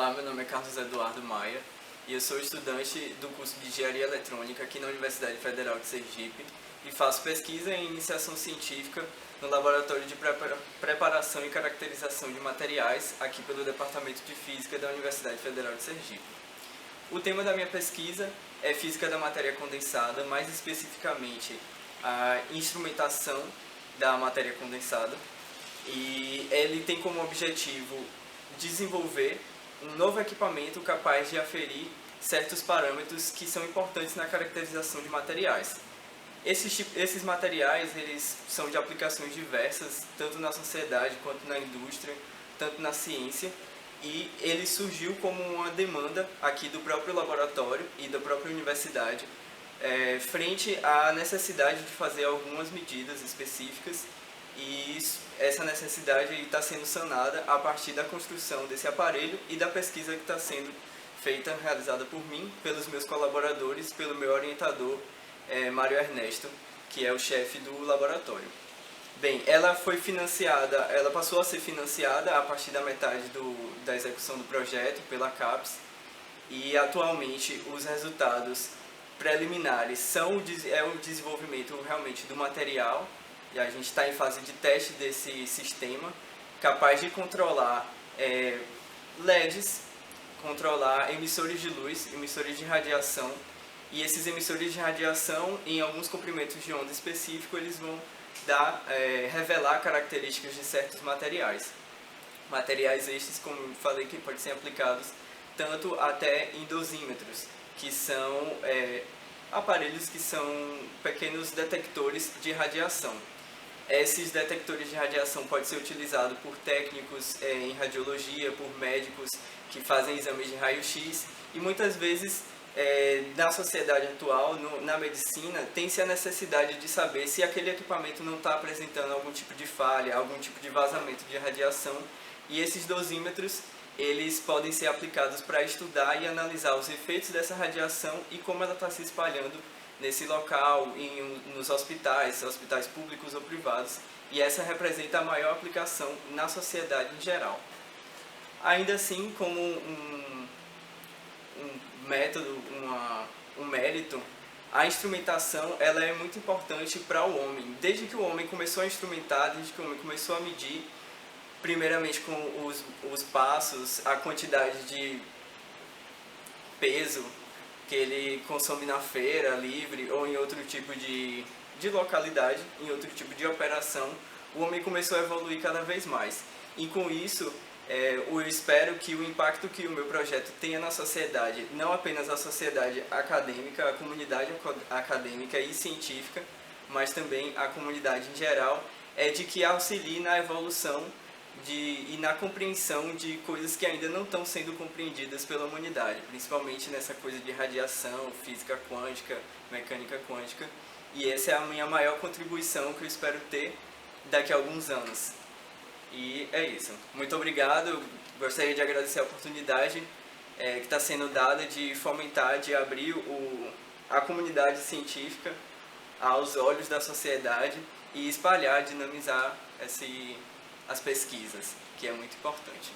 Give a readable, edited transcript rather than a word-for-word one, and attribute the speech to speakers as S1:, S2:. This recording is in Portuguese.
S1: Olá, meu nome é Carlos Eduardo Maia e eu sou estudante do curso de Engenharia Eletrônica aqui na Universidade Federal de Sergipe e faço pesquisa em iniciação científica no Laboratório de Preparação e Caracterização de Materiais aqui pelo Departamento de Física da Universidade Federal de Sergipe. O tema da minha pesquisa é Física da Matéria Condensada, mais especificamente a instrumentação da matéria condensada, e ele tem como objetivo desenvolver um novo equipamento capaz de aferir certos parâmetros que são importantes na caracterização de materiais. Esses materiais eles são de aplicações diversas, tanto na sociedade quanto na indústria, tanto na ciência, e ele surgiu como uma demanda aqui do próprio laboratório e da própria universidade, frente à necessidade de fazer algumas medidas específicas, e essa necessidade está sendo sanada a partir da construção desse aparelho e da pesquisa que está sendo feita, realizada por mim, pelos meus colaboradores, pelo meu orientador, Mário Ernesto, que é o chefe do laboratório. Bem, ela passou a ser financiada a partir da metade da execução do projeto pela CAPES, e atualmente os resultados preliminares são o desenvolvimento realmente do material, e a gente está em fase de teste desse sistema, capaz de controlar LEDs, controlar emissores de luz, emissores de radiação, e esses emissores de radiação, em alguns comprimentos de onda específicos, eles vão revelar características de certos materiais. Materiais estes, como eu falei, que podem ser aplicados tanto até em dosímetros, que são aparelhos que são pequenos detectores de radiação. Esses detectores de radiação podem ser utilizados por técnicos em radiologia, por médicos que fazem exames de raio-x, e muitas vezes na sociedade atual, na medicina, tem-se a necessidade de saber se aquele equipamento não está apresentando algum tipo de falha, algum tipo de vazamento de radiação, e esses dosímetros eles podem ser aplicados para estudar e analisar os efeitos dessa radiação e como ela está se espalhando nesse local, nos hospitais públicos ou privados, e essa representa a maior aplicação na sociedade em geral. Ainda assim, como um método, um mérito, a instrumentação ela é muito importante para o homem. Desde que o homem começou a instrumentar, desde que o homem começou a medir, primeiramente com os passos, a quantidade de peso que ele consome na feira livre ou em outro tipo de localidade, em outro tipo de operação, o homem começou a evoluir cada vez mais. E com isso, eu espero que o impacto que o meu projeto tenha na sociedade, não apenas a sociedade acadêmica, a comunidade acadêmica e científica, mas também a comunidade em geral, é de que auxilie na evolução e na compreensão de coisas que ainda não estão sendo compreendidas pela humanidade, principalmente nessa coisa de radiação, física quântica, mecânica quântica, e essa é a minha maior contribuição que eu espero ter daqui a alguns anos. E é isso. Muito obrigado, gostaria de agradecer a oportunidade que está sendo dada de fomentar, de abrir a comunidade científica aos olhos da sociedade e espalhar, dinamizar as pesquisas, que é muito importante.